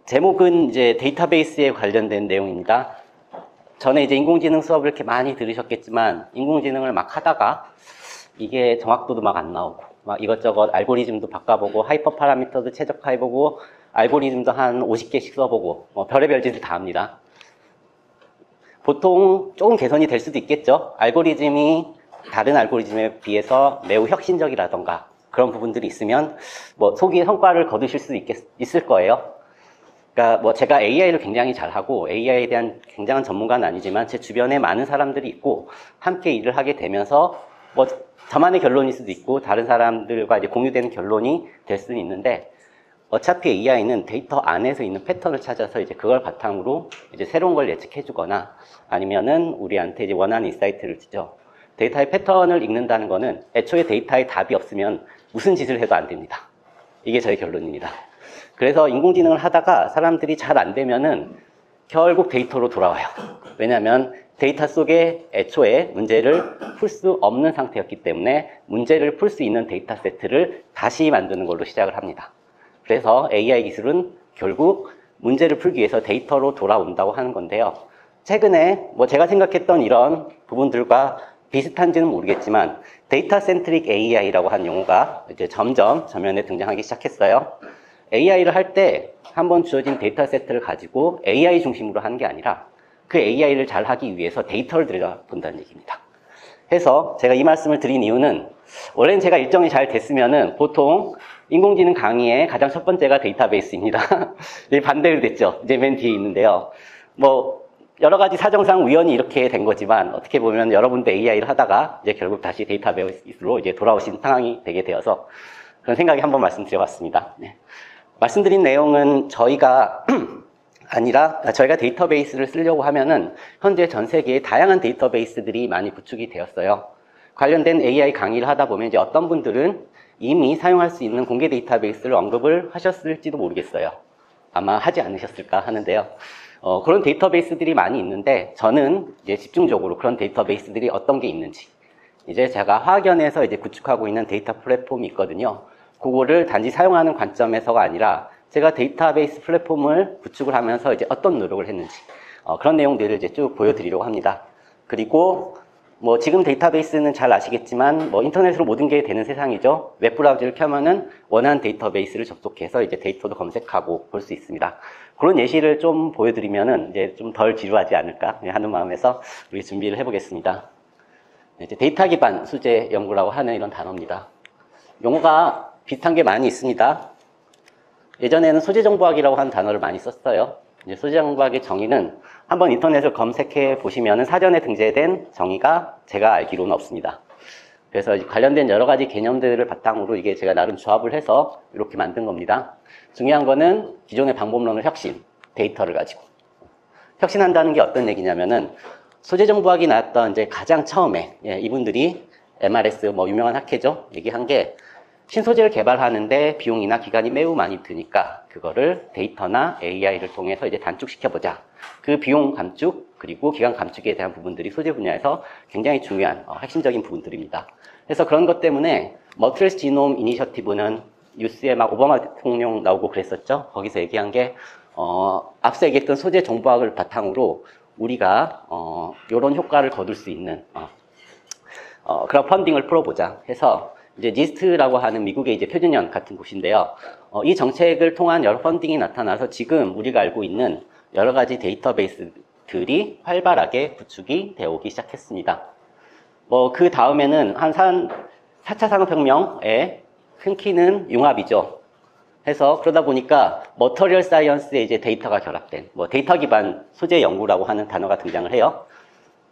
제목은 이제 데이터베이스에 관련된 내용입니다. 전에 이제 인공지능 수업을 이렇게 많이 들으셨겠지만, 인공지능을 막 하다가, 이게 정확도도 막 안 나오고, 막 이것저것 알고리즘도 바꿔보고, 하이퍼 파라미터도 최적화해보고, 알고리즘도 한 50개씩 써보고, 별의별 짓을 다 합니다. 보통 조금 개선이 될 수도 있겠죠. 알고리즘이 다른 알고리즘에 비해서 매우 혁신적이라던가, 그런 부분들이 있으면, 소기의 성과를 거두실 수 있을 거예요. 그러니까 제가 AI를 굉장히 잘하고 AI에 대한 굉장한 전문가는 아니지만 제 주변에 많은 사람들이 있고 함께 일을 하게 되면서 저만의 결론일 수도 있고 다른 사람들과 이제 공유되는 결론이 될 수는 있는데, 어차피 AI는 데이터 안에서 있는 패턴을 찾아서 이제 그걸 바탕으로 이제 새로운 걸 예측해 주거나 아니면은 우리한테 이제 원하는 인사이트를 주죠. 데이터의 패턴을 읽는다는 거는 애초에 데이터에 답이 없으면 무슨 짓을 해도 안 됩니다. 이게 저의 결론입니다. 그래서 인공지능을 하다가 사람들이 잘 안 되면은 결국 데이터로 돌아와요. 왜냐하면 데이터 속에 애초에 문제를 풀 수 없는 상태였기 때문에 문제를 풀 수 있는 데이터 세트를 다시 만드는 걸로 시작을 합니다. 그래서 AI 기술은 결국 문제를 풀기 위해서 데이터로 돌아온다고 하는 건데요. 최근에 제가 생각했던 이런 부분들과 비슷한지는 모르겠지만 데이터 센트릭 AI라고 하는 용어가 이제 점점 전면에 등장하기 시작했어요. AI를 할 때 한번 주어진 데이터 세트를 가지고 AI 중심으로 하는 게 아니라 그 AI를 잘 하기 위해서 데이터를 들여다본다는 얘기입니다. 해서 제가 이 말씀을 드린 이유는, 원래는 제가 일정이 잘 됐으면은 보통 인공지능 강의의 가장 첫 번째가 데이터베이스입니다. 반대로 됐죠. 이제 맨 뒤에 있는데요. 여러 가지 사정상 우연히 이렇게 된 거지만 어떻게 보면 여러분도 AI를 하다가 이제 결국 다시 데이터베이스로 이제 돌아오신 상황이 되게 되어서 그런 생각이 한번 말씀드려봤습니다. 네. 말씀드린 내용은 저희가 데이터베이스를 쓰려고 하면은 현재 전 세계에 다양한 데이터베이스들이 많이 구축이 되었어요. 관련된 AI 강의를 하다 보면 이제 어떤 분들은 이미 사용할 수 있는 공개 데이터베이스를 언급을 하셨을지도 모르겠어요. 아마 하지 않으셨을까 하는데요. 그런 데이터베이스들이 많이 있는데 저는 이제 집중적으로 그런 데이터베이스들이 어떤 게 있는지, 이제 제가 화학연에서 이제 구축하고 있는 데이터 플랫폼이 있거든요. 그거를 단지 사용하는 관점에서가 아니라 제가 데이터베이스 플랫폼을 구축을 하면서 이제 어떤 노력을 했는지 그런 내용들을 이제 쭉 보여드리려고 합니다. 그리고 지금 데이터베이스는 잘 아시겠지만 인터넷으로 모든 게 되는 세상이죠. 웹브라우저를 켜면은 원하는 데이터베이스를 접속해서 이제 데이터도 검색하고 볼 수 있습니다. 그런 예시를 좀 보여드리면은 이제 좀 덜 지루하지 않을까 하는 마음에서 우리 준비를 해보겠습니다. 이제 데이터 기반 수제 연구라고 하는 이런 단어입니다. 용어가 비슷한 게 많이 있습니다. 예전에는 소재정보학이라고 하는 단어를 많이 썼어요. 이제 소재정보학의 정의는 한번 인터넷을 검색해 보시면 사전에 등재된 정의가 제가 알기로는 없습니다. 그래서 관련된 여러 가지 개념들을 바탕으로 이게 제가 나름 조합을 해서 이렇게 만든 겁니다. 중요한 거는 기존의 방법론을 혁신, 데이터를 가지고. 혁신한다는 게 어떤 얘기냐면은 소재정보학이 나왔던 이제 가장 처음에 이분들이 MRS 유명한 학회죠. 얘기한 게 신소재를 개발하는데 비용이나 기간이 매우 많이 드니까 그거를 데이터나 AI를 통해서 이제 단축시켜보자. 그 비용 감축 그리고 기간 감축에 대한 부분들이 소재 분야에서 굉장히 중요한 핵심적인 부분들입니다. 그래서 그런 것 때문에 머트리얼스 지놈 이니셔티브는 뉴스에 막 오바마 대통령 나오고 그랬었죠. 거기서 얘기한 게 앞서 얘기했던 소재 정보학을 바탕으로 우리가 이런 효과를 거둘 수 있는 그런 펀딩을 풀어보자 해서 이제 니스트라고 하는 미국의 이제 표준연 같은 곳인데요. 이 정책을 통한 여러 펀딩이 나타나서 지금 우리가 알고 있는 여러 가지 데이터베이스들이 활발하게 구축이 되어 오기 시작했습니다. 그 다음에는 4차 산업혁명의 큰 키는 융합이죠. 해서 그러다 보니까 머터리얼 사이언스에 이제 데이터가 결합된 데이터 기반 소재 연구라고 하는 단어가 등장을 해요.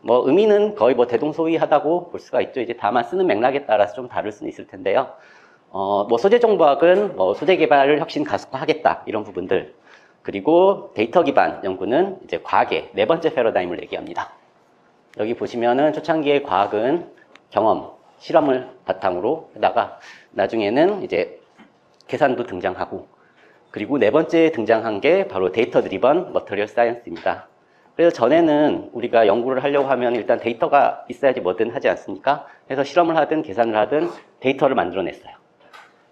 의미는 거의 대동소이하다고 볼 수가 있죠. 이제 다만 쓰는 맥락에 따라서 좀 다를 수는 있을 텐데요. 소재 정보학은 소재 개발을 혁신 가속화하겠다 이런 부분들, 그리고 데이터 기반 연구는 이제 과학의 네 번째 패러다임을 얘기합니다. 여기 보시면은 초창기의 과학은 경험, 실험을 바탕으로 하다가 나중에는 이제 계산도 등장하고, 그리고 네 번째 등장한 게 바로 데이터 드리번 머터리얼 사이언스입니다. 그래서 전에는 우리가 연구를 하려고 하면 일단 데이터가 있어야지 뭐든 하지 않습니까? 그래서 실험을 하든 계산을 하든 데이터를 만들어냈어요.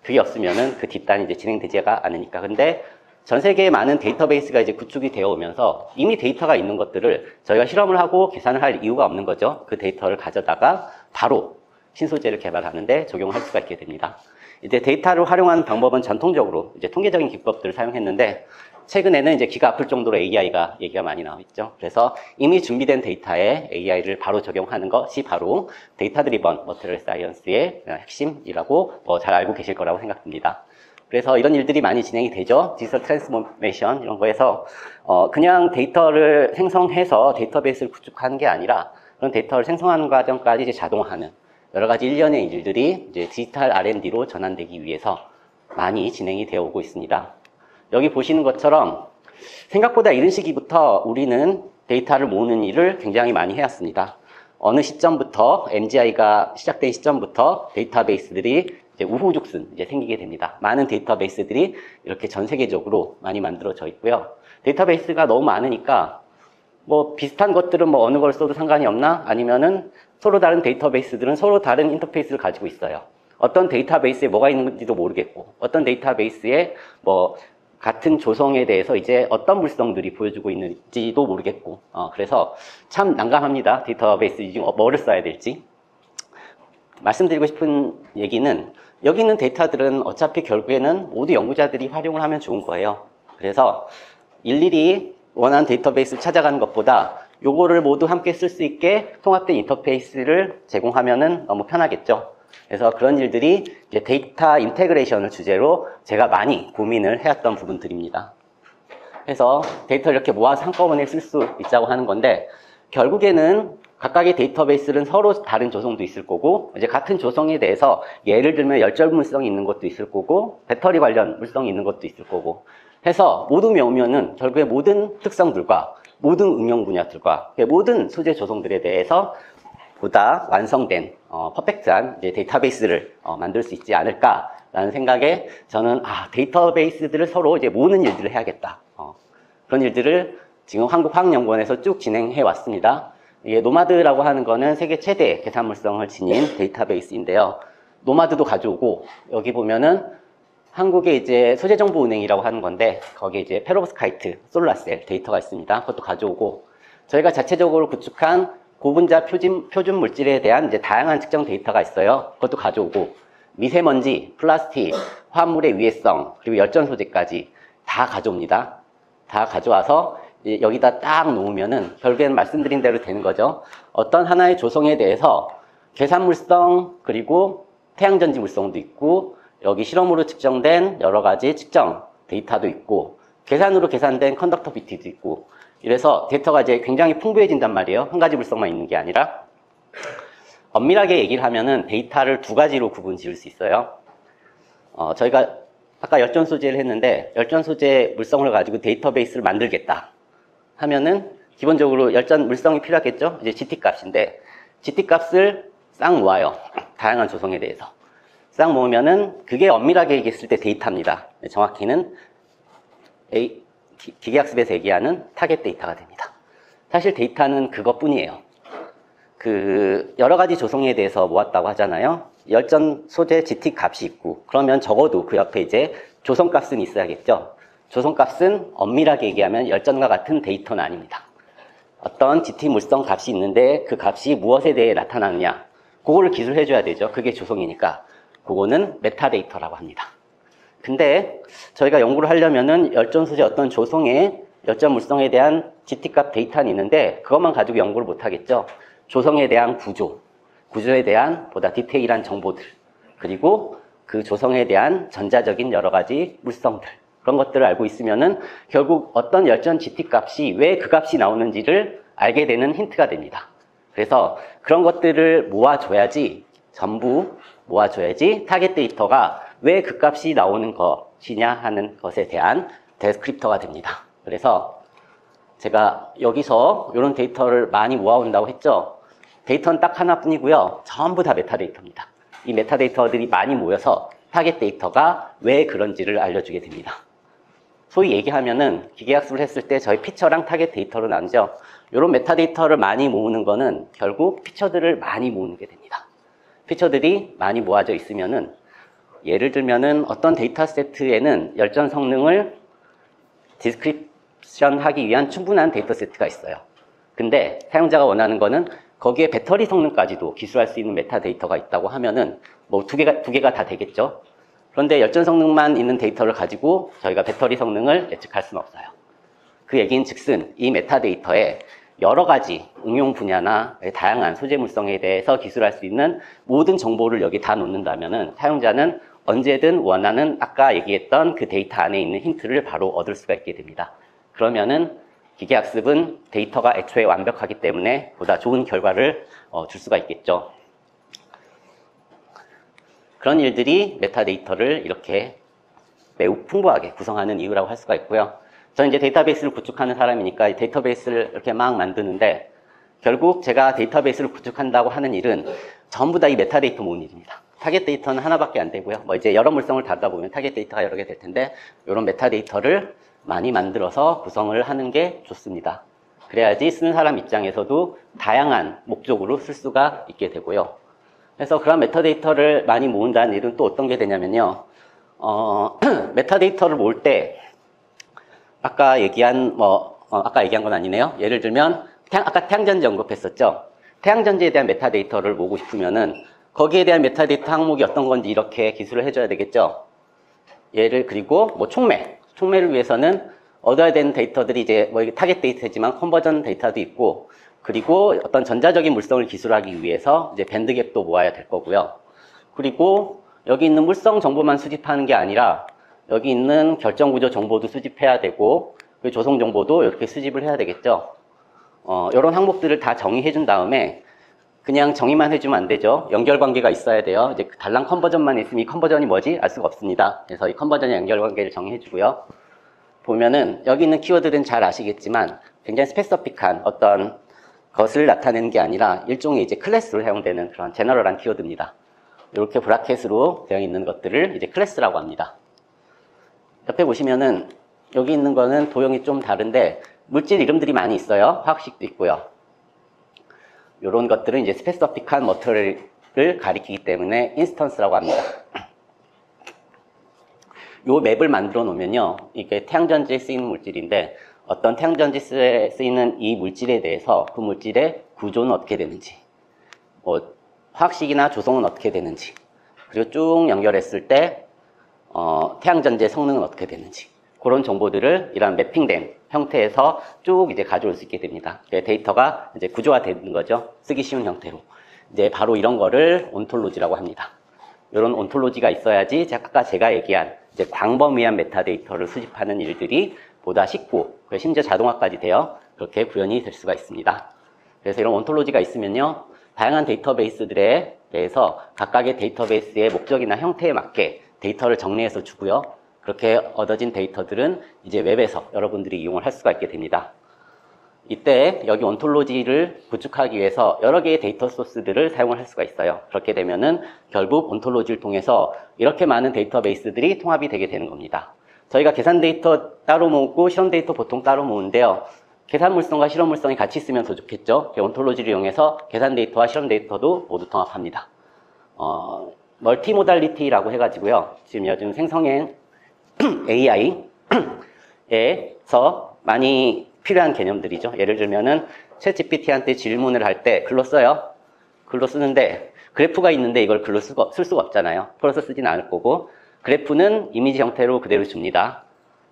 그게 없으면은 그 뒷단이 이제 진행되지가 않으니까. 근데 전 세계에 많은 데이터베이스가 이제 구축이 되어 오면서 이미 데이터가 있는 것들을 저희가 실험을 하고 계산을 할 이유가 없는 거죠. 그 데이터를 가져다가 바로 신소재를 개발하는데 적용할 수가 있게 됩니다. 이제 데이터를 활용하는 방법은 전통적으로 이제 통계적인 기법들을 사용했는데 최근에는 이제 기가 아플 정도로 AI가 얘기가 많이 나와 있죠. 그래서 이미 준비된 데이터에 AI를 바로 적용하는 것이 바로 데이터 드리번 머티리얼 사이언스의 핵심이라고 잘 알고 계실 거라고 생각됩니다. 그래서 이런 일들이 많이 진행이 되죠. 디지털 트랜스포메이션 이런 거에서 그냥 데이터를 생성해서 데이터베이스를 구축하는 게 아니라 그런 데이터를 생성하는 과정까지 이제 자동화하는 여러 가지 일련의 일들이 이제 디지털 R&D로 전환되기 위해서 많이 진행이 되어 오고 있습니다. 여기 보시는 것처럼 생각보다 이른 시기부터 우리는 데이터를 모으는 일을 굉장히 많이 해왔습니다. 어느 시점부터 MGI가 시작된 시점부터 데이터베이스들이 이제 우후죽순 이제 생기게 됩니다. 많은 데이터베이스들이 이렇게 전 세계적으로 많이 만들어져 있고요. 데이터베이스가 너무 많으니까 뭐 비슷한 것들은 뭐 어느 걸 써도 상관이 없나? 아니면은 서로 다른 데이터베이스들은 서로 다른 인터페이스를 가지고 있어요. 어떤 데이터베이스에 뭐가 있는지도 모르겠고, 어떤 데이터베이스에 뭐 같은 조성에 대해서 이제 어떤 물성들이 보여주고 있는지도 모르겠고, 그래서 참 난감합니다. 데이터베이스 중에 뭐를 써야 될지. 말씀드리고 싶은 얘기는 여기 있는 데이터들은 어차피 결국에는 모두 연구자들이 활용을 하면 좋은 거예요. 그래서 일일이 원하는 데이터베이스를 찾아가는 것보다 요거를 모두 함께 쓸 수 있게 통합된 인터페이스를 제공하면은 너무 편하겠죠. 그래서 그런 일들이 이제 데이터 인테그레이션을 주제로 제가 많이 고민을 해왔던 부분들입니다. 그래서 데이터를 이렇게 모아서 한꺼번에 쓸 수 있자고 하는 건데 결국에는 각각의 데이터베이스는 서로 다른 조성도 있을 거고 이제 같은 조성에 대해서 예를 들면 열절 물성이 있는 것도 있을 거고 배터리 관련 물성이 있는 것도 있을 거고 해서 모두 메우면은 결국에 모든 특성들과 모든 응용 분야들과 모든 소재 조성들에 대해서 보다 완성된 퍼펙트한 이제 데이터베이스를 만들 수 있지 않을까라는 생각에 저는 데이터베이스들을 서로 이제 모으는 일들을 해야겠다. 그런 일들을 지금 한국화학연구원에서 쭉 진행해 왔습니다. 이게 노마드라고 하는 거는 세계 최대 계산물성을 지닌 데이터베이스인데요. 노마드도 가져오고 여기 보면은 한국의 이제 소재정보은행이라고 하는 건데 거기에 이제 페로브스카이트 솔라셀 데이터가 있습니다. 그것도 가져오고 저희가 자체적으로 구축한 고분자 표준 물질에 대한 이제 다양한 측정 데이터가 있어요. 그것도 가져오고 미세먼지, 플라스틱, 화합물의 위해성 그리고 열전 소재까지 다 가져옵니다. 다 가져와서 여기다 딱 놓으면은 결국에는 말씀드린 대로 되는 거죠. 어떤 하나의 조성에 대해서 계산물성 그리고 태양전지 물성도 있고 여기 실험으로 측정된 여러 가지 측정 데이터도 있고 계산으로 계산된 컨덕터 비트도 있고 이래서 데이터가 이제 굉장히 풍부해진단 말이에요. 한 가지 물성만 있는 게 아니라 엄밀하게 얘기를 하면은 데이터를 두 가지로 구분 지을 수 있어요. 저희가 아까 열전 소재를 했는데 열전 소재 물성을 가지고 데이터베이스를 만들겠다 하면은 기본적으로 열전 물성이 필요하겠죠. 이제 GT 값인데 GT 값을 싹 모아요. 다양한 조성에 대해서 싹 모으면은 그게 엄밀하게 얘기했을 때 데이터입니다. 정확히는 기계학습에서 얘기하는 타겟 데이터가 됩니다. 사실 데이터는 그것뿐이에요. 여러 가지 조성에 대해서 모았다고 하잖아요. 열전 소재 GT 값이 있고 그러면 적어도 그 옆에 이제 조성 값은 있어야겠죠. 조성 값은 엄밀하게 얘기하면 열전과 같은 데이터는 아닙니다. 어떤 GT 물성 값이 있는데 그 값이 무엇에 대해 나타나느냐 그거를 기술해 줘야 되죠. 그게 조성이니까 그거는 메타데이터라고 합니다. 근데 저희가 연구를 하려면은 열전 소재 어떤 조성의 열전 물성에 대한 GT 값 데이터는 있는데 그것만 가지고 연구를 못 하겠죠. 조성에 대한 구조에 대한 보다 디테일한 정보들 그리고 그 조성에 대한 전자적인 여러 가지 물성들 그런 것들을 알고 있으면은 결국 어떤 열전 GT 값이 왜 그 값이 나오는지를 알게 되는 힌트가 됩니다. 그래서 그런 것들을 모아줘야지 전부 모아줘야지 타겟 데이터가 왜 그 값이 나오는 것이냐 하는 것에 대한 데스크립터가 됩니다. 그래서 제가 여기서 이런 데이터를 많이 모아온다고 했죠. 데이터는 딱 하나뿐이고요. 전부 다 메타데이터입니다. 이 메타데이터들이 많이 모여서 타겟 데이터가 왜 그런지를 알려주게 됩니다. 소위 얘기하면은 기계학습을 했을 때 저희 피처랑 타겟 데이터로 나누죠. 이런 메타데이터를 많이 모으는 거는 결국 피처들을 많이 모으는 게 됩니다. 피처들이 많이 모아져 있으면은 예를 들면은 어떤 데이터 세트에는 열전 성능을 디스크립션 하기 위한 충분한 데이터 세트가 있어요. 근데 사용자가 원하는 거는 거기에 배터리 성능까지도 기술할 수 있는 메타데이터가 있다고 하면은 뭐 두 개가 다 되겠죠. 그런데 열전 성능만 있는 데이터를 가지고 저희가 배터리 성능을 예측할 수는 없어요. 그 얘기인 즉슨 이 메타데이터에 여러 가지 응용 분야나 다양한 소재 물성에 대해서 기술할 수 있는 모든 정보를 여기 다 놓는다면은 사용자는 언제든 원하는 아까 얘기했던 그 데이터 안에 있는 힌트를 바로 얻을 수가 있게 됩니다. 그러면은 기계학습은 데이터가 애초에 완벽하기 때문에 보다 좋은 결과를 줄 수가 있겠죠. 그런 일들이 메타데이터를 이렇게 매우 풍부하게 구성하는 이유라고 할 수가 있고요. 저는 이제 데이터베이스를 구축하는 사람이니까 데이터베이스를 이렇게 막 만드는데 결국 제가 데이터베이스를 구축한다고 하는 일은 전부 다 이 메타데이터 모은 일입니다. 타겟 데이터는 하나밖에 안 되고요. 뭐 이제 여러 물성을 다루다 보면 타겟 데이터가 여러 개 될 텐데 이런 메타데이터를 많이 만들어서 구성을 하는 게 좋습니다. 그래야지 쓰는 사람 입장에서도 다양한 목적으로 쓸 수가 있게 되고요. 그래서 그런 메타데이터를 많이 모은다는 일은 또 어떤 게 되냐면요. 메타데이터를 모을 때 아까 얘기한 건 아니네요. 예를 들면 아까 태양전지 언급했었죠. 태양전지에 대한 메타데이터를 모으고 싶으면은 거기에 대한 메타데이터 항목이 어떤 건지 이렇게 기술을 해줘야 되겠죠. 그리고 뭐 촉매를 위해서는 얻어야 되는 데이터들이 이제 뭐 타겟 데이터지만 컨버전 데이터도 있고, 그리고 어떤 전자적인 물성을 기술하기 위해서 이제 밴드갭도 모아야 될 거고요. 그리고 여기 있는 물성 정보만 수집하는 게 아니라 여기 있는 결정 구조 정보도 수집해야 되고, 그 조성 정보도 이렇게 수집을 해야 되겠죠. 이런 항목들을 다 정의해 준 다음에 그냥 정의만 해주면 안 되죠. 연결관계가 있어야 돼요. 이제 달랑 컨버전만 있으면 이 컨버전이 뭐지? 알 수가 없습니다. 그래서 이 컨버전의 연결관계를 정의해 주고요. 보면은 여기 있는 키워드는 잘 아시겠지만 굉장히 스페시픽한 어떤 것을 나타내는 게 아니라 일종의 이제 클래스로 사용되는 그런 제너럴한 키워드입니다. 이렇게 브라켓으로 되어 있는 것들을 이제 클래스라고 합니다. 옆에 보시면은 여기 있는 거는 도형이 좀 다른데 물질 이름들이 많이 있어요. 화학식도 있고요. 이런 것들은 이제 스페시픽한 머터리얼을 가리키기 때문에 인스턴스라고 합니다. 요 맵을 만들어 놓으면요, 이게 태양전지에 쓰이는 물질인데 어떤 태양전지에 쓰이는 이 물질에 대해서 그 물질의 구조는 어떻게 되는지, 뭐 화학식이나 조성은 어떻게 되는지, 그리고 쭉 연결했을 때 태양전지의 성능은 어떻게 되는지, 그런 정보들을 이런 매핑된 형태에서 쭉 이제 가져올 수 있게 됩니다. 데이터가 이제 구조화되는 거죠. 쓰기 쉬운 형태로. 이제 바로 이런 거를 온톨로지라고 합니다. 이런 온톨로지가 있어야지 아까 제가 얘기한 이제 광범위한 메타데이터를 수집하는 일들이 보다 쉽고 심지어 자동화까지 되어 그렇게 구현이 될 수가 있습니다. 그래서 이런 온톨로지가 있으면요, 다양한 데이터베이스들에 대해서 각각의 데이터베이스의 목적이나 형태에 맞게 데이터를 정리해서 주고요. 그렇게 얻어진 데이터들은 이제 웹에서 여러분들이 이용을 할 수가 있게 됩니다. 이때 여기 온톨로지를 구축하기 위해서 여러 개의 데이터 소스들을 사용을 할 수가 있어요. 그렇게 되면은 결국 온톨로지를 통해서 이렇게 많은 데이터베이스들이 통합이 되게 되는 겁니다. 저희가 계산 데이터 따로 모으고 실험 데이터 보통 따로 모으는데요. 계산 물성과 실험 물성이 같이 있으면 더 좋겠죠. 온톨로지를 이용해서 계산 데이터와 실험 데이터도 모두 통합합니다. 멀티모달리티라고 해가지고요. 지금 요즘 생성형 AI에서 많이 필요한 개념들이죠. 예를 들면은 챗GPT한테 질문을 할 때 글로 써요. 글로 쓰는데 그래프가 있는데 이걸 글로 쓸 수가 없잖아요. 풀어서 쓰진 않을 거고, 그래프는 이미지 형태로 그대로 줍니다.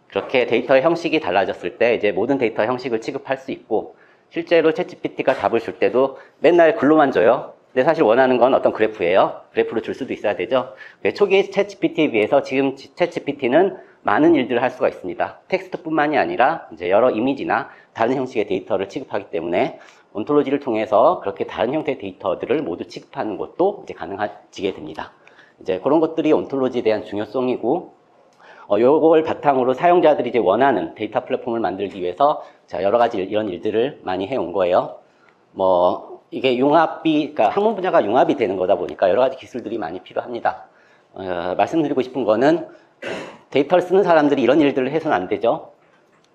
그렇게 데이터의 형식이 달라졌을 때 이제 모든 데이터 형식을 취급할 수 있고, 실제로 챗GPT가 답을 줄 때도 맨날 글로만 줘요. 근데 사실 원하는 건 어떤 그래프예요. 그래프로 줄 수도 있어야 되죠. 초기의 챗GPT에 비해서 지금 챗GPT는 많은 일들을 할 수가 있습니다. 텍스트뿐만이 아니라 이제 여러 이미지나 다른 형식의 데이터를 취급하기 때문에 온톨로지를 통해서 그렇게 다른 형태의 데이터들을 모두 취급하는 것도 이제 가능해지게 됩니다. 이제 그런 것들이 온톨로지에 대한 중요성이고, 요걸 바탕으로 사용자들이 이제 원하는 데이터 플랫폼을 만들기 위해서 자, 여러 가지 이런 일들을 많이 해온 거예요. 이게 그러니까 학문 분야가 융합이 되는 거다 보니까 여러 가지 기술들이 많이 필요합니다. 말씀드리고 싶은 거는 데이터를 쓰는 사람들이 이런 일들을 해서는 안 되죠.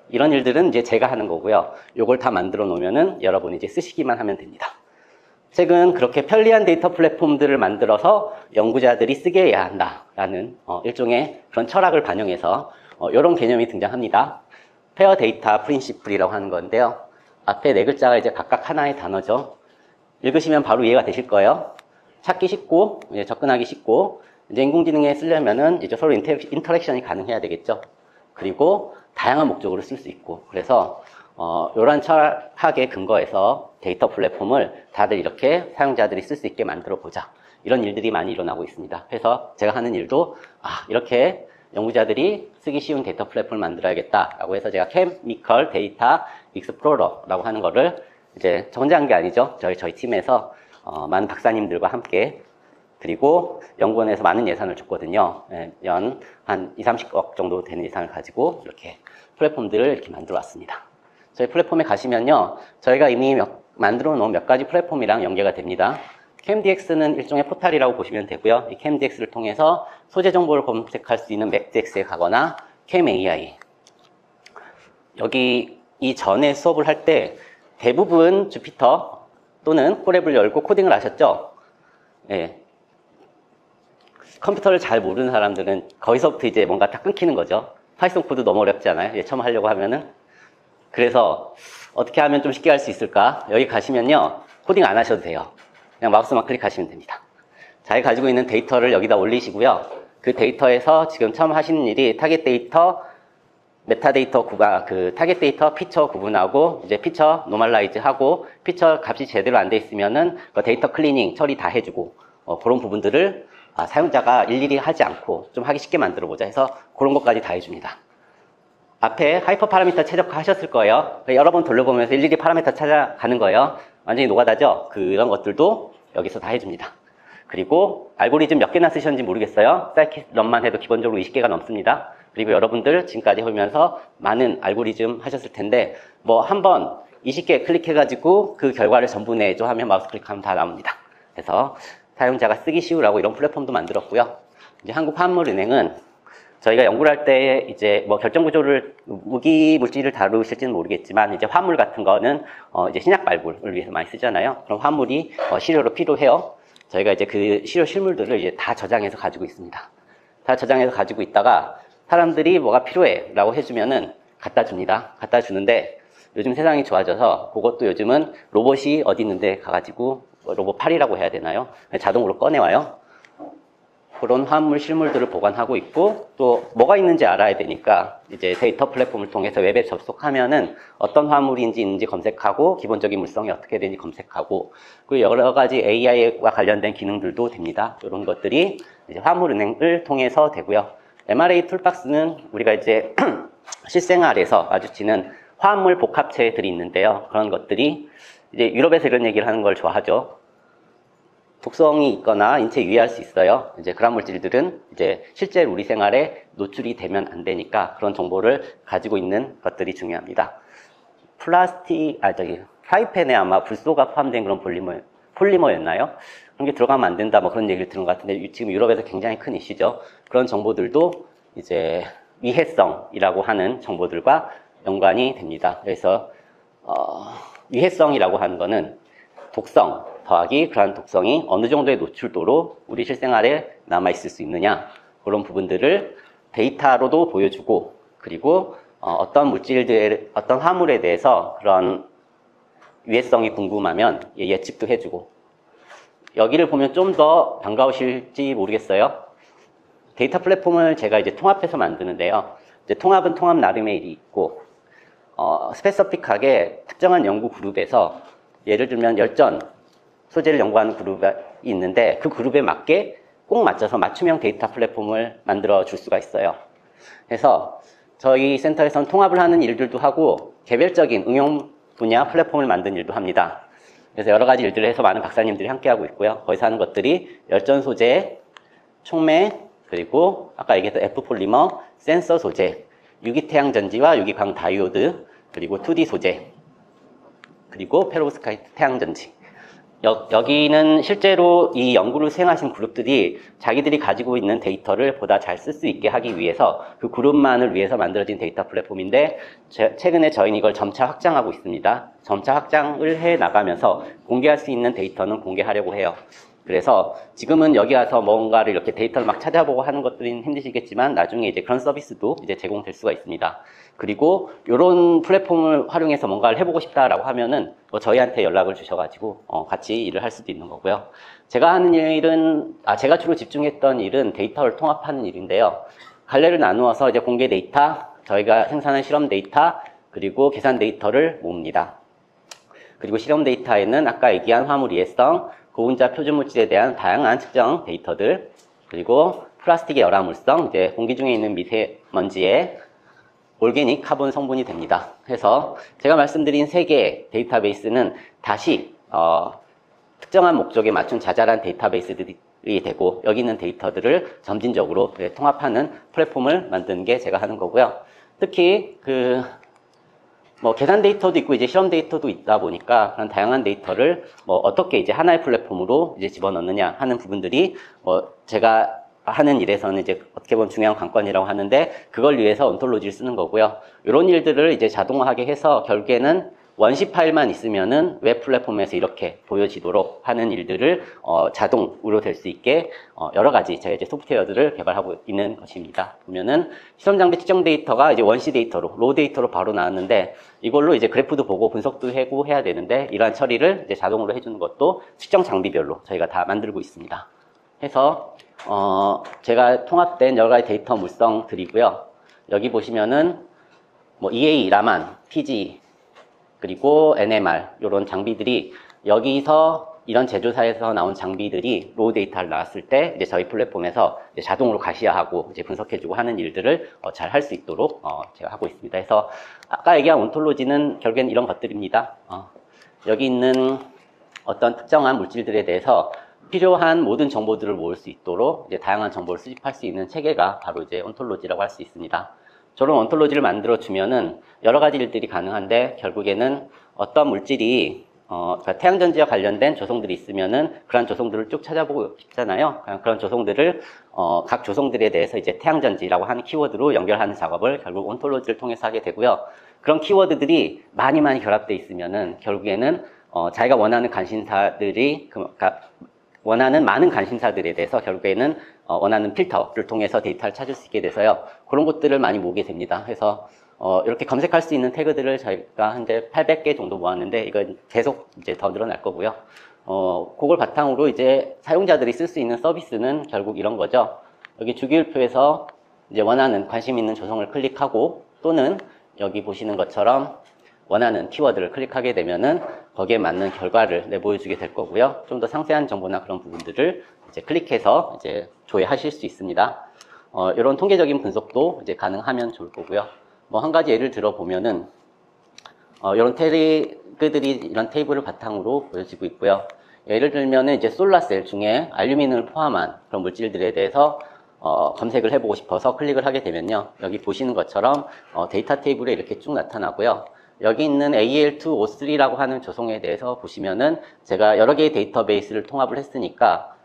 이런 일들은 이제 제가 하는 거고요. 요걸 다 만들어 놓으면은 여러분이 이제 쓰시기만 하면 됩니다. 최근 그렇게 편리한 데이터 플랫폼들을 만들어서 연구자들이 쓰게 해야 한다라는 일종의 그런 철학을 반영해서 이런 개념이 등장합니다. 페어 데이터 프린시플이라고 하는 건데요. 앞에 네 글자가 이제 각각 하나의 단어죠. 읽으시면 바로 이해가 되실 거예요. 찾기 쉽고, 접근하기 쉽고, 이제 인공지능에 쓰려면은 이제 서로 인터랙션이 가능해야 되겠죠. 그리고 다양한 목적으로 쓸 수 있고, 그래서 이런 철학에 근거해서 데이터 플랫폼을 다들 이렇게 사용자들이 쓸 수 있게 만들어 보자. 이런 일들이 많이 일어나고 있습니다. 그래서 제가 하는 일도 이렇게 연구자들이 쓰기 쉬운 데이터 플랫폼을 만들어야겠다라고 해서 제가 케미컬 데이터 익스플로러라고 하는 거를 이제 저 혼자 한 게 아니죠. 저희 팀에서 많은 박사님들과 함께, 그리고 연구원에서 많은 예산을 줬거든요. 연 한 20-30억 정도 되는 예산을 가지고 이렇게 플랫폼들을 이렇게 만들어 왔습니다. 저희 플랫폼에 가시면요, 저희가 이미 만들어 놓은 몇 가지 플랫폼이랑 연계가 됩니다. ChemDX는 일종의 포탈이라고 보시면 되고요. 이 ChemDX를 통해서 소재 정보를 검색할 수 있는 맥DX에 가거나 ChemAI. 여기 이전에 수업을 할 때 대부분 주피터 또는 콜앱을 열고 코딩을 하셨죠? 예. 컴퓨터를 잘 모르는 사람들은 거기서부터 이제 뭔가 다 끊기는 거죠. 파이썬 코드 너무 어렵지 않아요? 처음 하려고 하면은. 그래서 어떻게 하면 좀 쉽게 할 수 있을까? 여기 가시면요, 코딩 안 하셔도 돼요. 그냥 마우스만 클릭하시면 됩니다. 자기 가지고 있는 데이터를 여기다 올리시고요. 그 데이터에서 지금 처음 하시는 일이 타겟 데이터, 메타데이터 타겟 데이터 피처 구분하고, 이제 피처 노멀라이즈 하고, 피처 값이 제대로 안 돼 있으면은 그 데이터 클리닝 처리 다 해주고, 그런 부분들을 사용자가 일일이 하지 않고 좀 하기 쉽게 만들어 보자 해서 그런 것까지 다 해줍니다. 앞에 하이퍼 파라미터 최적화하셨을 거예요. 여러 번 돌려보면서 일일이 파라미터 찾아가는 거예요. 완전히 노가다죠? 그런 것들도 여기서 다 해줍니다. 그리고 알고리즘 몇 개나 쓰셨는지 모르겠어요. 사이킷런만 해도 기본적으로 20개가 넘습니다. 그리고 여러분들 지금까지 보면서 많은 알고리즘 하셨을 텐데, 뭐 한번 20개 클릭해가지고 그 결과를 전부 내줘 하면 마우스 클릭하면 다 나옵니다. 그래서 사용자가 쓰기 쉬우라고 이런 플랫폼도 만들었고요. 이제 한국화학물은행은 저희가 연구를 할 때 이제 뭐 결정 구조를, 무기 물질을 다루실지는 모르겠지만, 이제 화물 같은 거는 이제 신약 발굴을 위해서 많이 쓰잖아요. 그럼 화물이 시료로 필요해요. 저희가 이제 그 시료 실물들을 이제 다 저장해서 가지고 있습니다. 다 저장해서 가지고 있다가 사람들이 뭐가 필요해 라고 해주면은 갖다 줍니다. 갖다 주는데, 요즘 세상이 좋아져서 그것도 요즘은 로봇이 어디 있는데 가가지고, 로봇 팔이라고 해야 되나요? 자동으로 꺼내와요. 그런 화물 실물들을 보관하고 있고, 또 뭐가 있는지 알아야 되니까 이제 데이터 플랫폼을 통해서 웹에 접속하면은 어떤 화물인지 있는지 검색하고, 기본적인 물성이 어떻게 되는지 검색하고, 그리고 여러 가지 AI와 관련된 기능들도 됩니다. 이런 것들이 이제 화물은행을 통해서 되고요. MRA 툴박스는 우리가 이제 실생활에서 마주치는 화합물 복합체들이 있는데요. 그런 것들이 이제 유럽에서 이런 얘기를 하는 걸 좋아하죠. 독성이 있거나 인체에 유해할 수 있어요. 이제 그런 물질들은 이제 실제 우리 생활에 노출이 되면 안 되니까 그런 정보를 가지고 있는 것들이 중요합니다. 프라이팬에 아마 불소가 포함된 그런 폴리머였나요? 그런 게 들어가면 안 된다, 뭐 그런 얘기를 들은 것 같은데, 지금 유럽에서 굉장히 큰 이슈죠. 그런 정보들도 이제 위해성이라고 하는 정보들과 연관이 됩니다. 그래서 위해성이라고 하는 거는 독성 더하기 그러한 독성이 어느 정도의 노출도로 우리 실생활에 남아있을 수 있느냐, 그런 부분들을 데이터로도 보여주고, 그리고 어떤 물질들, 어떤 화물에 대해서 그런 위해성이 궁금하면 예측도 해주고. 여기를 보면 좀 더 반가우실지 모르겠어요. 데이터 플랫폼을 제가 이제 통합해서 만드는데요. 이제 통합은 통합 나름의 일이 있고, 스페시픽하게 특정한 연구 그룹에서, 예를 들면 열전 소재를 연구하는 그룹이 있는데, 그 그룹에 맞게 꼭 맞춰서 맞춤형 데이터 플랫폼을 만들어 줄 수가 있어요. 그래서 저희 센터에서는 통합을 하는 일들도 하고, 개별적인 응용 분야 플랫폼을 만드는 일도 합니다. 그래서 여러 가지 일들을 해서 많은 박사님들이 함께하고 있고요. 거기서 하는 것들이 열전 소재, 촉매, 그리고 아까 얘기했던 F폴리머, 센서 소재, 유기태양 전지와 유기광 다이오드, 그리고 2D 소재, 그리고 페로브스카이트 태양전지. 여기는 실제로 이 연구를 수행하신 그룹들이 자기들이 가지고 있는 데이터를 보다 잘 쓸 수 있게 하기 위해서, 그 그룹만을 위해서 만들어진 데이터 플랫폼인데, 최근에 저희는 이걸 점차 확장하고 있습니다. 점차 확장을 해 나가면서 공개할 수 있는 데이터는 공개하려고 해요. 그래서 지금은 여기 와서 뭔가를 이렇게 데이터를 막 찾아보고 하는 것들은 힘드시겠지만 나중에 이제 그런 서비스도 이제 제공될 수가 있습니다. 그리고 이런 플랫폼을 활용해서 뭔가를 해보고 싶다라고 하면은 뭐 저희한테 연락을 주셔가지고 같이 일을 할 수도 있는 거고요. 제가 하는 일은 제가 주로 집중했던 일은 데이터를 통합하는 일인데요. 갈래를 나누어서 이제 공개 데이터, 저희가 생산한 실험 데이터, 그리고 계산 데이터를 모읍니다. 그리고 실험 데이터에는 아까 얘기한 화물 이해성, 고분자 표준 물질에 대한 다양한 측정 데이터들, 그리고 플라스틱의 열화물성, 이제 공기 중에 있는 미세먼지의 올게닉 카본 성분이 됩니다. 그래서 제가 말씀드린 3개의 데이터베이스는 다시 특정한 목적에 맞춘 자잘한 데이터베이스들이 되고 여기 있는 데이터들을 점진적으로 통합하는 플랫폼을 만드는 게 제가 하는 거고요. 특히 계산 데이터도 있고 이제 실험 데이터도 있다 보니까 그런 다양한 데이터를 어떻게 이제 하나의 플랫폼으로 이제 집어넣느냐 하는 부분들이 제가 하는 일에서는 이제 어떻게 보면 중요한 관건이라고 하는데 그걸 위해서 온톨로지를 쓰는 거고요. 이런 일들을 이제 자동화하게 해서 결국에는 원시 파일만 있으면은 웹 플랫폼에서 이렇게 보여지도록 하는 일들을 자동으로 될 수 있게 여러 가지 제가 이제 소프트웨어들을 개발하고 있는 것입니다. 보면은 실험 장비 측정 데이터가 이제 원시 데이터로 로우 데이터로 바로 나왔는데 이걸로 이제 그래프도 보고 분석도 하고 해야 되는데 이러한 처리를 이제 자동으로 해주는 것도 측정 장비별로 저희가 다 만들고 있습니다. 해서 제가 통합된 여러 가지 데이터 물성들이고요. 여기 보시면은 EA, 라만, PG 그리고 NMR 이런 장비들이 여기서 이런 제조사에서 나온 장비들이 로우 데이터를 나왔을 때 이제 저희 플랫폼에서 이제 자동으로 가시화하고 이제 분석해주고 하는 일들을 잘 할 수 있도록 제가 하고 있습니다. 그래서 아까 얘기한 온톨로지는 결국엔 이런 것들입니다. 여기 있는 어떤 특정한 물질들에 대해서 필요한 모든 정보들을 모을 수 있도록 이제 다양한 정보를 수집할 수 있는 체계가 바로 이제 온톨로지라고 할 수 있습니다. 저런 온톨로지를 만들어 주면은 여러 가지 일들이 가능한데 결국에는 어떤 물질이 그러니까 태양전지와 관련된 조성들이 있으면은 그런 조성들을 쭉 찾아보고 싶잖아요. 그런 조성들을 각 조성들에 대해서 이제 태양전지라고 하는 키워드로 연결하는 작업을 결국 온톨로지를 통해서 하게 되고요. 그런 키워드들이 많이 결합되어 있으면은 결국에는 자기가 원하는 관심사들이 그러니까 원하는 많은 관심사들에 대해서 결국에는 원하는 필터를 통해서 데이터를 찾을 수 있게 돼서요. 그런 것들을 많이 모으게 됩니다. 그래서 이렇게 검색할 수 있는 태그들을 저희가 현재 800개 정도 모았는데 이건 계속 이제 더 늘어날 거고요. 그걸 바탕으로 이제 사용자들이 쓸 수 있는 서비스는 결국 이런 거죠. 여기 주기율표에서 이제 원하는 관심 있는 조성을 클릭하고 또는 여기 보시는 것처럼 원하는 키워드를 클릭하게 되면은 거기에 맞는 결과를 내보여주게 될 거고요. 좀 더 상세한 정보나 그런 부분들을 이제 클릭해서 이제 조회하실 수 있습니다. 이런 통계적인 분석도 이제 가능하면 좋을 거고요. 한 가지 예를 들어 보면은 이런 태그들이 이런 테이블을 바탕으로 보여지고 있고요. 예를 들면은 이제 솔라셀 중에 알루미늄을 포함한 그런 물질들에 대해서 검색을 해보고 싶어서 클릭을 하게 되면요. 여기 보시는 것처럼 데이터 테이블에 이렇게 쭉 나타나고요. 여기 있는 AL2O3라고 하는 조성에 대해서 보시면은 제가 여러 개의 데이터베이스를 통합을 했으니까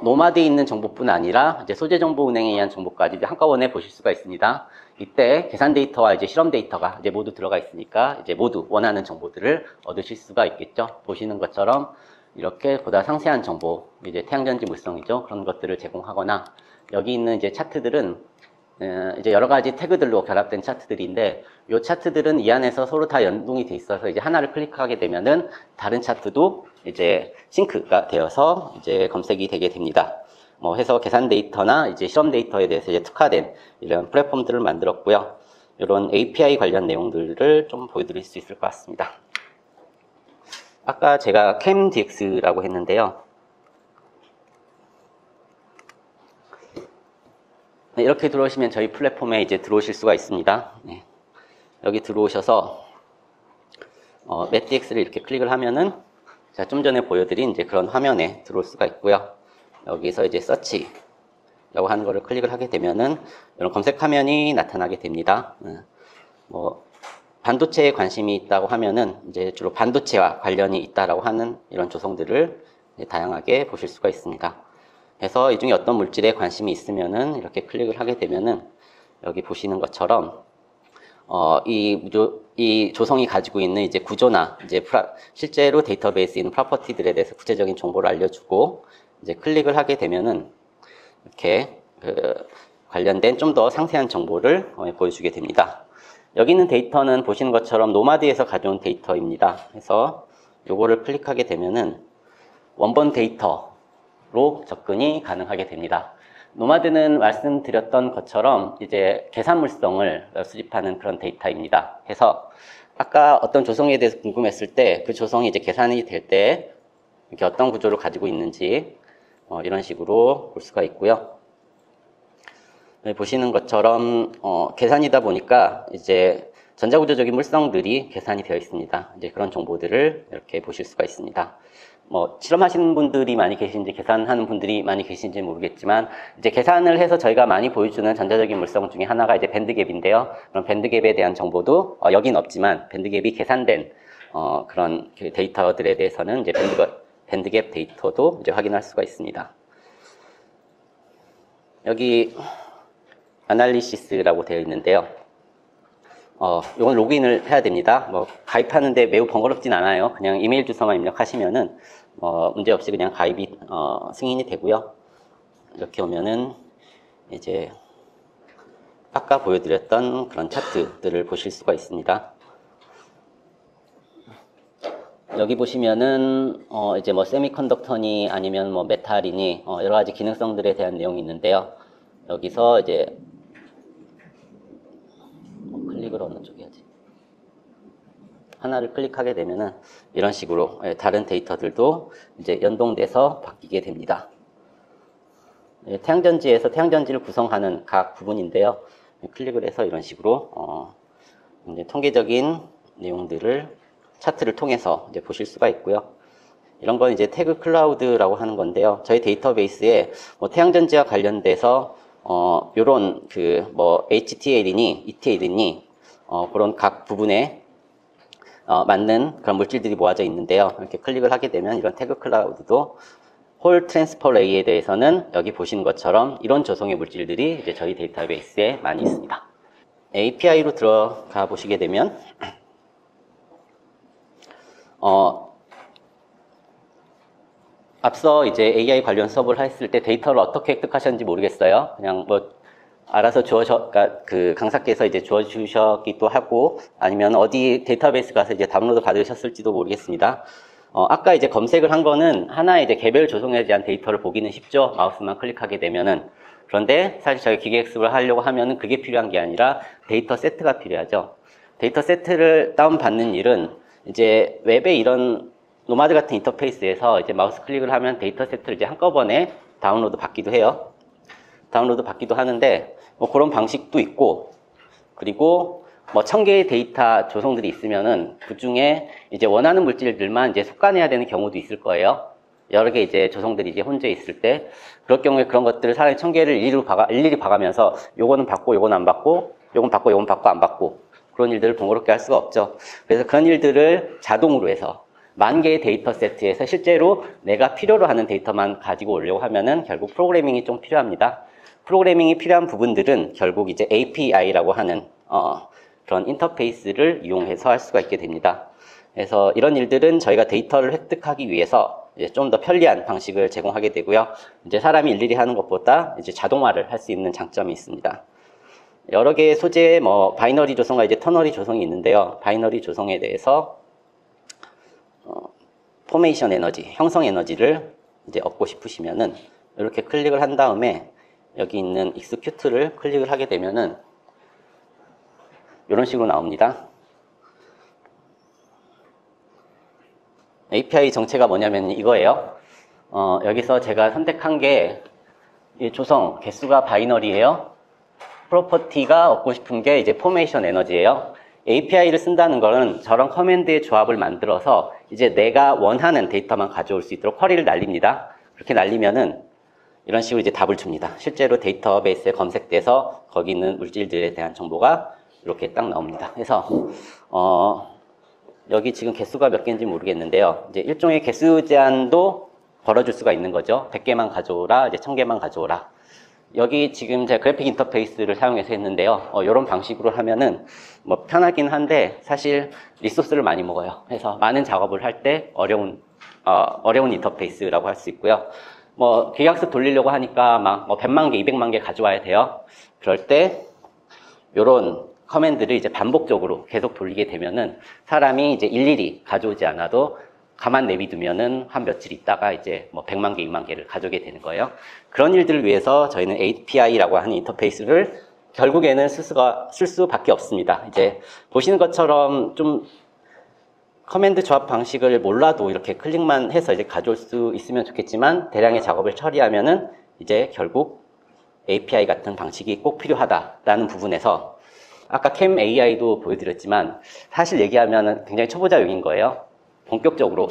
노마드에 있는 정보뿐 아니라 이제 소재정보은행에 의한 정보까지 이제 한꺼번에 보실 수가 있습니다. 이때 계산 데이터와 이제 실험 데이터가 이제 모두 들어가 있으니까 이제 모두 원하는 정보들을 얻으실 수가 있겠죠. 보시는 것처럼 이렇게 보다 상세한 정보, 이제 태양전지 물성이죠. 그런 것들을 제공하거나 여기 있는 이제 차트들은 이제 여러 가지 태그들로 결합된 차트들인데 이 차트들은 이 안에서 서로 다 연동이 돼 있어서 이제 하나를 클릭하게 되면은 다른 차트도 이제 싱크가 되어서 이제 검색이 되게 됩니다. 해서 계산 데이터나 이제 실험 데이터에 대해서 이제 특화된 이런 플랫폼들을 만들었고요. 이런 API 관련 내용들을 좀 보여드릴 수 있을 것 같습니다. 아까 제가 ChemDX라고 했는데요. 네, 이렇게 들어오시면 저희 플랫폼에 이제 들어오실 수가 있습니다. 네. 여기 들어오셔서 MathDX를 이렇게 클릭을 하면은 제가 좀 전에 보여드린 이제 그런 화면에 들어올 수가 있고요. 여기서 이제 서치라고 하는 거를 클릭을 하게 되면은 이런 검색 화면이 나타나게 됩니다. 반도체에 관심이 있다고 하면은 이제 주로 반도체와 관련이 있다라고 하는 이런 조성들을 다양하게 보실 수가 있습니다. 그래서 이 중에 어떤 물질에 관심이 있으면은 이렇게 클릭을 하게 되면은 여기 보시는 것처럼 이 조성이 가지고 있는 이제 구조나 이제 실제로 데이터베이스에 있는 프로퍼티들에 대해서 구체적인 정보를 알려주고 이제 클릭을 하게 되면은 이렇게 관련된 좀 더 상세한 정보를 보여주게 됩니다. 여기 있는 데이터는 보시는 것처럼 노마드에서 가져온 데이터입니다. 그래서 요거를 클릭하게 되면은 원본 데이터로 접근이 가능하게 됩니다. 노마드는 말씀드렸던 것처럼 이제 계산물성을 수집하는 그런 데이터입니다. 그래서 아까 어떤 조성에 대해서 궁금했을 때 그 조성이 이제 계산이 될 때 이렇게 어떤 구조를 가지고 있는지 이런 식으로 볼 수가 있고요. 보시는 것처럼 계산이다 보니까 이제 전자구조적인 물성들이 계산이 되어 있습니다. 이제 그런 정보들을 이렇게 보실 수가 있습니다. 뭐 실험하시는 분들이 많이 계신지 계산하는 분들이 많이 계신지 모르겠지만 이제 계산을 해서 저희가 많이 보여주는 전자적인 물성 중에 하나가 이제 밴드갭인데요. 그런 밴드갭에 대한 정보도 여긴 없지만 밴드갭이 계산된 그런 데이터들에 대해서는 이제 밴드갭 데이터도 이제 확인할 수가 있습니다. 여기 아날리시스라고 되어 있는데요. 이건 로그인을 해야 됩니다. 뭐 가입하는데 매우 번거롭진 않아요. 그냥 이메일 주소만 입력하시면은 문제없이 그냥 가입이 승인이 되고요. 이렇게 오면은 이제 아까 보여드렸던 그런 차트들을 보실 수가 있습니다. 여기 보시면은 이제 뭐 세미컨덕터니 아니면 뭐 메탈이니 여러 가지 기능성들에 대한 내용이 있는데요. 여기서 이제 클릭을 어느 쪽에 해야지. 하나를 클릭하게 되면은 이런 식으로 다른 데이터들도 이제 연동돼서 바뀌게 됩니다. 태양전지에서 태양전지를 구성하는 각 부분인데요. 클릭을 해서 이런 식으로 이제 통계적인 내용들을 차트를 통해서 이제 보실 수가 있고요. 이런 건 이제 태그 클라우드라고 하는 건데요. 저희 데이터베이스에 뭐 태양전지와 관련돼서 요런 뭐 HTL이니 ETL이니 그런 각 부분에 맞는 그런 물질들이 모아져 있는데요. 이렇게 클릭을 하게 되면 이런 태그 클라우드도 홀 트랜스퍼 레이에 대해서는 여기 보시는 것처럼 이런 조성의 물질들이 이제 저희 데이터베이스에 많이 있습니다. API로 들어가 보시게 되면 앞서 이제 AI 관련 수업을 했을 때 데이터를 어떻게 획득하셨는지 모르겠어요. 그냥 뭐 알아서 그러니까 그 강사께서 이제 주어주셨기도 하고 아니면 어디 데이터베이스 가서 이제 다운로드 받으셨을지도 모르겠습니다. 아까 이제 검색을 한 거는 하나의 이제 개별 조성에 대한 데이터를 보기는 쉽죠. 마우스만 클릭하게 되면은. 그런데 사실 저희 기계학습을 하려고 하면은 그게 필요한 게 아니라 데이터 세트가 필요하죠. 데이터 세트를 다운받는 일은 이제 웹에 이런 노마드 같은 인터페이스에서 이제 마우스 클릭을 하면 데이터 세트를 이제 한꺼번에 다운로드 받기도 해요. 다운로드 받기도 하는데 뭐 그런 방식도 있고 그리고 뭐 1000개의 데이터 조성들이 있으면은 그 중에 이제 원하는 물질들만 이제 속간해야 되는 경우도 있을 거예요. 여러 개 이제 조성들이 이제 혼재 있을 때 그럴 경우에 그런 것들을 사람이 1000개를 일일이 봐가면서 요거는 받고 요건 안 받고 요건 받고 요건 받고 안 받고 그런 일들을 번거롭게 할 수가 없죠. 그래서 그런 일들을 자동으로 해서 10,000개의 데이터 세트에서 실제로 내가 필요로 하는 데이터만 가지고 오려고 하면은 결국 프로그래밍이 좀 필요합니다. 프로그래밍이 필요한 부분들은 결국 이제 API라고 하는 그런 인터페이스를 이용해서 할 수가 있게 됩니다. 그래서 이런 일들은 저희가 데이터를 획득하기 위해서 이제 좀 더 편리한 방식을 제공하게 되고요. 이제 사람이 일일이 하는 것보다 이제 자동화를 할 수 있는 장점이 있습니다. 여러 개의 소재의 뭐 바이너리 조성과 이제 터너리 조성이 있는데요. 바이너리 조성에 대해서 포메이션 에너지, 형성 에너지를 이제 얻고 싶으시면은 이렇게 클릭을 한 다음에 여기 있는 execute를 클릭을 하게 되면은 이런 식으로 나옵니다. API 정체가 뭐냐면 이거예요. 여기서 제가 선택한 게 이 조성 개수가 바이너리예요. 프로퍼티가 얻고 싶은 게 이제 포메이션 에너지예요. API를 쓴다는 거는 저런 커맨드의 조합을 만들어서 이제 내가 원하는 데이터만 가져올 수 있도록 쿼리를 날립니다. 그렇게 날리면은 이런 식으로 이제 답을 줍니다. 실제로 데이터베이스에 검색돼서 거기 있는 물질들에 대한 정보가 이렇게 딱 나옵니다. 그래서 여기 지금 개수가 몇 개인지 모르겠는데요. 이제 일종의 개수 제한도 걸어줄 수가 있는 거죠. 100개만 가져오라, 이제 1000개만 가져오라. 여기 지금 제가 그래픽 인터페이스를 사용해서 했는데요. 이런 방식으로 하면은 뭐 편하긴 한데 사실 리소스를 많이 먹어요. 그래서 많은 작업을 할 때 어려운 인터페이스라고 할 수 있고요. 뭐 기계학습 돌리려고 하니까 막 뭐 100만 개, 200만 개 가져와야 돼요. 그럴 때 요런 커맨드를 이제 반복적으로 계속 돌리게 되면은 사람이 이제 일일이 가져오지 않아도 가만 내비두면은 한 며칠 있다가 이제 뭐 100만 개, 2만 개를 가져오게 되는 거예요. 그런 일들을 위해서 저희는 API라고 하는 인터페이스를 결국에는 쓸 수밖에 없습니다. 이제 보시는 것처럼 좀 커맨드 조합 방식을 몰라도 이렇게 클릭만 해서 이제 가져올 수 있으면 좋겠지만 대량의 작업을 처리하면은 이제 결국 API 같은 방식이 꼭 필요하다라는 부분에서 아까 캠 AI도 보여드렸지만 사실 얘기하면 굉장히 초보자용인 거예요. 본격적으로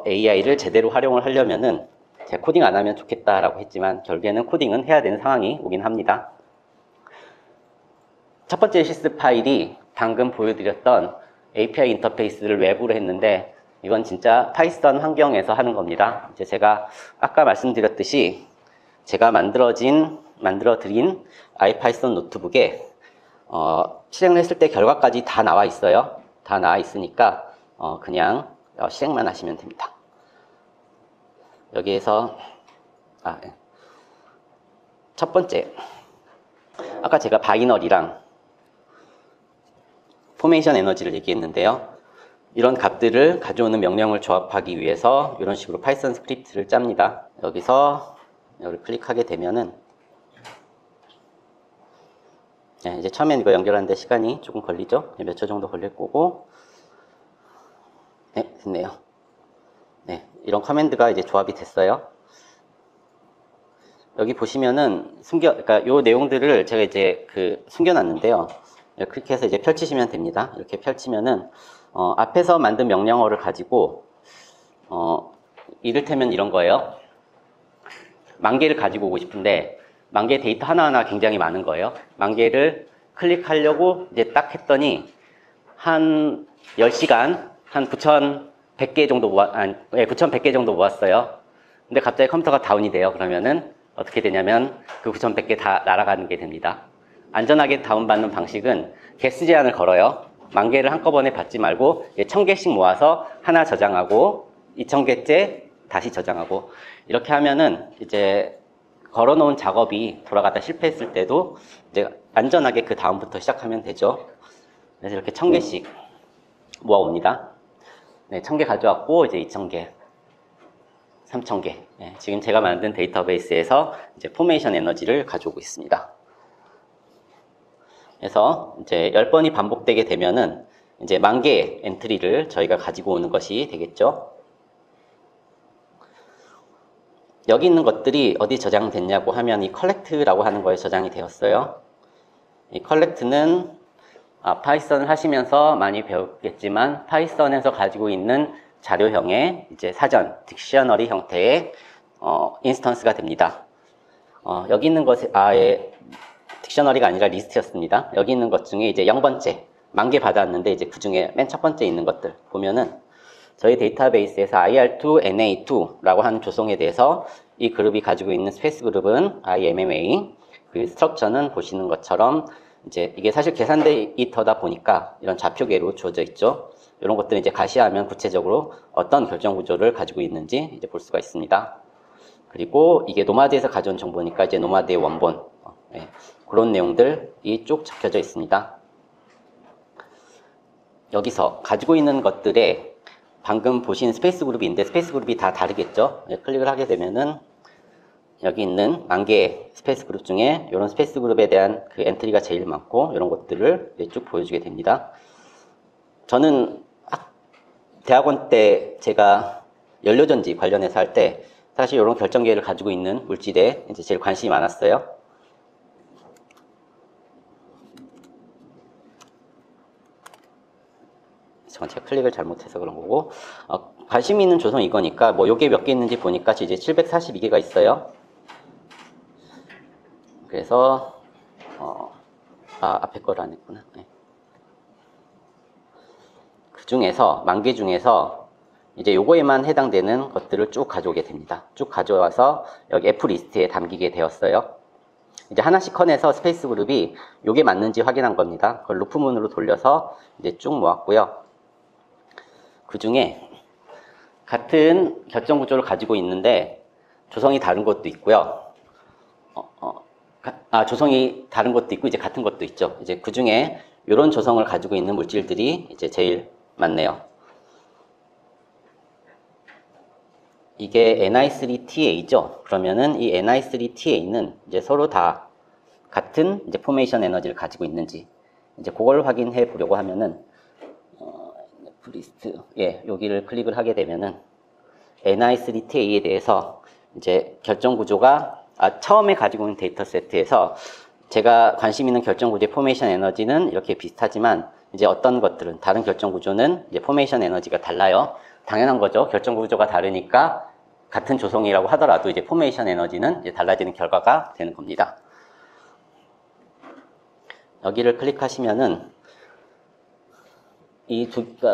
AI를 제대로 활용을 하려면은 제가 코딩 안 하면 좋겠다라고 했지만 결국에는 코딩은 해야 되는 상황이 오긴 합니다. 첫 번째 시스 파일이 방금 보여드렸던 API 인터페이스를 외부로 했는데 이건 진짜 파이썬 환경에서 하는 겁니다. 이제 제가 아까 말씀드렸듯이 제가 만들어드린 아이파이썬 노트북에 실행을 했을 때 결과까지 다 나와 있어요. 다 나와 있으니까 그냥 실행만 하시면 됩니다. 여기에서 첫 번째 아까 제가 바이너리랑 포메이션 에너지를 얘기했는데요. 이런 값들을 가져오는 명령을 조합하기 위해서 이런 식으로 파이썬 스크립트를 짭니다. 여기서 여기를 클릭하게 되면은 이제 처음엔 이거 연결하는데 시간이 조금 걸리죠? 몇 초 정도 걸릴 거고 됐네요. 이런 커맨드가 이제 조합이 됐어요. 여기 보시면은 그러니까 요 내용들을 제가 이제 숨겨놨는데요. 그렇게 해서 이제 펼치시면 됩니다. 이렇게 펼치면은 앞에서 만든 명령어를 가지고 이를테면 이런 거예요. 10,000개를 가지고 오고 싶은데 10,000개 데이터 하나하나 굉장히 많은 거예요. 10,000개를 클릭하려고 이제 딱 했더니 한 10시간 한 9,100개 정도 9,100개 정도 모았어요. 근데 갑자기 컴퓨터가 다운이 돼요. 그러면은 어떻게 되냐면 그 9,100개 다 날아가는 게 됩니다. 안전하게 다운받는 방식은 개수 제한을 걸어요. 10,000개를 한꺼번에 받지 말고 1,000개씩 모아서 하나 저장하고 2,000개째 다시 저장하고 이렇게 하면은 이제 걸어놓은 작업이 돌아가다 실패했을 때도 이제 안전하게 그 다음부터 시작하면 되죠. 그래서 이렇게 1,000개씩 모아옵니다. 1,000개 가져왔고 이제 2,000개, 3,000개. 지금 제가 만든 데이터베이스에서 이제 포메이션 에너지를 가져오고 있습니다. 그래서 이제 10번이 반복되게 되면은 이제 10,000개의 엔트리를 저희가 가지고 오는 것이 되겠죠. 여기 있는 것들이 어디 저장됐냐고 하면 이 collect라고 하는 거에 저장이 되었어요. 이 collect는 파이썬을 하시면서 많이 배웠겠지만 파이썬에서 가지고 있는 자료형의 이제 사전, 딕셔너리 형태의 인스턴스가 됩니다. 여기 있는 것이 딕셔너리가 아니라 리스트였습니다. 여기 있는 것 중에 이제 0번째 10,000개 받았는데 이제 그 중에 맨 첫 번째 있는 것들 보면은 저희 데이터베이스에서 IR2, NA2라고 하는 조성에 대해서 이 그룹이 가지고 있는 스페이스 그룹은 IMMA, 그 스트럭처는 보시는 것처럼 이제 이게 사실 계산 데이터다 보니까 이런 좌표계로 주어져 있죠. 이런 것들은 이제 가시하면 구체적으로 어떤 결정 구조를 가지고 있는지 이제 볼 수가 있습니다. 그리고 이게 노마드에서 가져온 정보니까 이제 노마드의 원본, 그런 내용들이 쭉 적혀져 있습니다. 여기서 가지고 있는 것들에 방금 보신 스페이스 그룹인데 스페이스 그룹이 다 다르겠죠. 클릭을 하게 되면은 여기 있는 10,000개의 스페이스 그룹 중에 이런 스페이스 그룹에 대한 그 엔트리가 제일 많고 이런 것들을 쭉 보여주게 됩니다. 저는 대학원 때 제가 연료전지 관련해서 할 때 사실 이런 결정계를 가지고 있는 물질에 이제 제일 관심이 많았어요. 제가 클릭을 잘못해서 그런 거고 관심 있는 조성 이거니까 뭐 요게 몇 개 있는지 보니까 이제 742개가 있어요. 그래서 앞에 거를 안 했구나. 그 중에서 10,000개 중에서 이제 요거에만 해당되는 것들을 쭉 가져오게 됩니다. 쭉 가져와서 여기 F 리스트에 담기게 되었어요. 이제 하나씩 꺼내서 스페이스 그룹이 요게 맞는지 확인한 겁니다. 그걸 루프문으로 돌려서 이제 쭉 모았고요. 그 중에 같은 결정 구조를 가지고 있는데 조성이 다른 것도 있고요. 조성이 다른 것도 있고 이제 같은 것도 있죠. 이제 그 중에 이런 조성을 가지고 있는 물질들이 이제 제일 많네요. 이게 Ni3TA죠. 그러면은 이 Ni3TA는 이제 서로 다 같은 이제 포메이션 에너지를 가지고 있는지 이제 그걸 확인해 보려고 하면은 리스트 여기를 클릭을 하게 되면은 Ni3TA에 대해서 이제 결정 구조가 처음에 가지고 있는 데이터 세트에서 제가 관심 있는 결정 구조의 포메이션 에너지는 이렇게 비슷하지만 이제 어떤 것들은 다른 결정 구조는 이제 포메이션 에너지가 달라요. 당연한 거죠. 결정 구조가 다르니까 같은 조성이라고 하더라도 이제 포메이션 에너지는 이제 달라지는 결과가 되는 겁니다. 여기를 클릭하시면은 이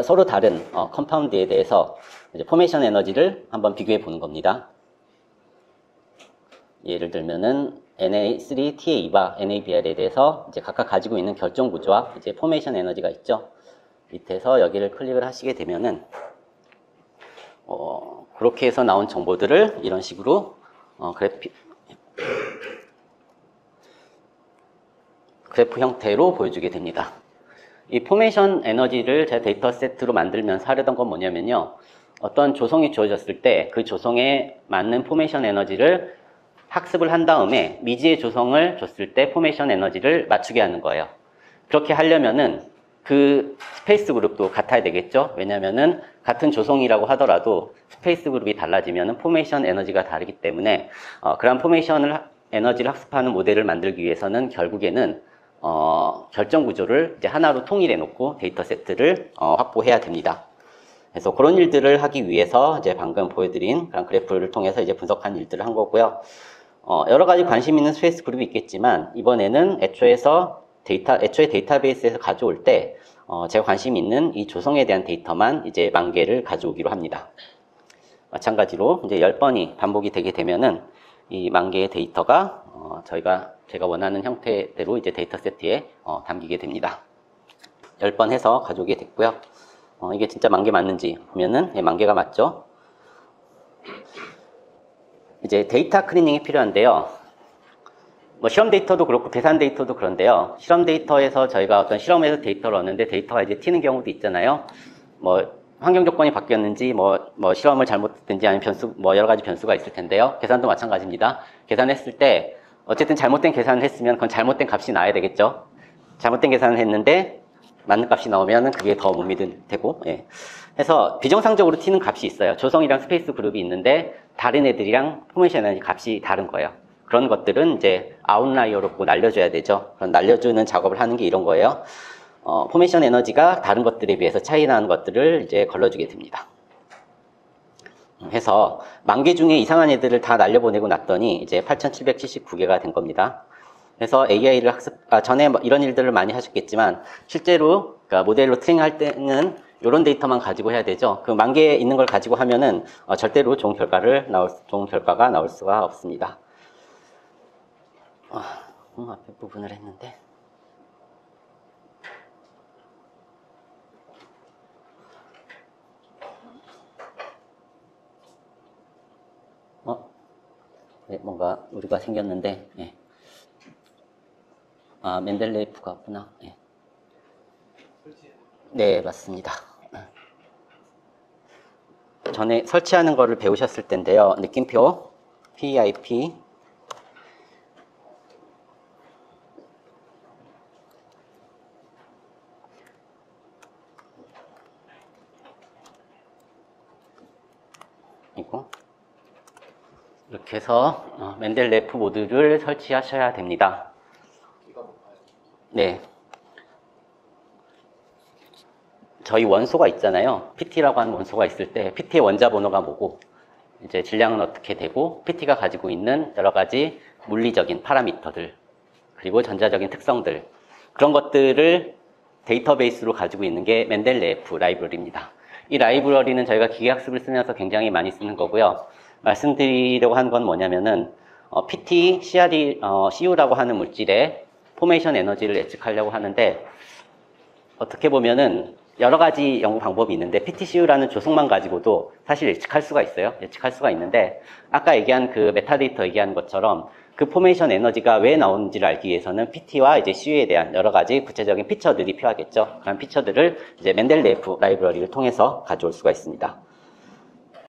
서로 다른 컴파운드에 대해서 이제 포메이션 에너지를 한번 비교해 보는 겁니다. 예를 들면은 Na3TA와 NABR에 대해서 이제 각각 가지고 있는 결정 구조와 이제 포메이션 에너지가 있죠. 밑에서 여기를 클릭을 하시게 되면은 그렇게 해서 나온 정보들을 이런 식으로 그래프 형태로 보여주게 됩니다. 이 포메이션 에너지를 제 데이터 세트로 만들면서 하려던 건 뭐냐면요. 어떤 조성이 주어졌을 때 그 조성에 맞는 포메이션 에너지를 학습을 한 다음에 미지의 조성을 줬을 때 포메이션 에너지를 맞추게 하는 거예요. 그렇게 하려면은 그 스페이스 그룹도 같아야 되겠죠. 왜냐면은 같은 조성이라고 하더라도 스페이스 그룹이 달라지면은 포메이션 에너지가 다르기 때문에 그런 포메이션 에너지를 학습하는 모델을 만들기 위해서는 결국에는 결정 구조를 이제 하나로 통일해 놓고 데이터 세트를 확보해야 됩니다. 그래서 그런 일들을 하기 위해서 이제 방금 보여드린 그런 그래프를 통해서 이제 분석한 일들을 한 거고요. 여러 가지 관심 있는 스페이스 그룹이 있겠지만 이번에는 애초에 데이터베이스에서 가져올 때 제가 관심 있는 이 조성에 대한 데이터만 이제 10,000개를 가져오기로 합니다. 마찬가지로 이제 10번이 반복이 되게 되면은 이 10,000개의 데이터가 제가 원하는 형태대로 이제 데이터 세트에 담기게 됩니다. 10번 해서 가져오게 됐고요. 이게 진짜 10,000개 맞는지 보면은 10,000개가 맞죠. 이제 데이터 클리닝이 필요한데요. 뭐 실험 데이터도 그렇고 계산 데이터도 그런데요. 실험 데이터에서 저희가 어떤 실험에서 데이터를 얻는데 데이터가 이제 튀는 경우도 있잖아요. 뭐 환경 조건이 바뀌었는지 뭐 실험을 잘못했든지 아니면 여러 가지 변수가 있을 텐데요. 계산도 마찬가지입니다. 계산했을 때 어쨌든 잘못된 계산을 했으면 그건 잘못된 값이 나와야 되겠죠. 잘못된 계산을 했는데 맞는 값이 나오면 그게 더 못 믿으되고 해서 비정상적으로 튀는 값이 있어요. 조성이랑 스페이스 그룹이 있는데 다른 애들이랑 포메이션 에너지 값이 다른 거예요. 그런 것들은 이제 아웃라이어로 꼭 날려줘야 되죠. 그런 날려주는 작업을 하는 게 이런 거예요. 포메이션 에너지가 다른 것들에 비해서 차이 나는 것들을 이제 걸러주게 됩니다. 해서 10,000개 중에 이상한 애들을 다 날려보내고 났더니 이제 8,779개가 된 겁니다. 그래서 AI를 전에 이런 일들을 많이 하셨겠지만 실제로 그러니까 모델로 트레이닝할 때는 이런 데이터만 가지고 해야 되죠. 그 10,000개 있는 걸 가지고 하면은 절대로 좋은 결과가 나올 수가 없습니다. 앞에 부분을 했는데 네, 뭔가 오류가 생겼는데 멘델레이프가 없구나. 네, 맞습니다. 전에 설치하는 거를 배우셨을 텐데요. 느낌표 PIP 이거 이렇게 해서 멘델레이프 모듈을 설치하셔야 됩니다. 네. 저희 원소가 있잖아요. PT라고 하는 원소가 있을 때 PT의 원자 번호가 뭐고 이제 질량은 어떻게 되고 PT가 가지고 있는 여러 가지 물리적인 파라미터들 그리고 전자적인 특성들 그런 것들을 데이터베이스로 가지고 있는 게 멘델레이프 라이브러리입니다. 이 라이브러리는 저희가 기계학습을 쓰면서 굉장히 많이 쓰는 거고요. 말씀드리려고 하는 건 뭐냐면은 PT, CU라고 하는 물질의 포메이션 에너지를 예측하려고 하는데 어떻게 보면은 여러 가지 연구 방법이 있는데 PTCU라는 조성만 가지고도 사실 예측할 수가 있어요. 예측할 수가 있는데 아까 얘기한 그 메타데이터 얘기한 것처럼 그 포메이션 에너지가 왜 나오는지를 알기 위해서는 PT와 이제 CU에 대한 여러 가지 구체적인 피처들이 필요하겠죠. 그런 피처들을 이제 멘델레이프 라이브러리를 통해서 가져올 수가 있습니다.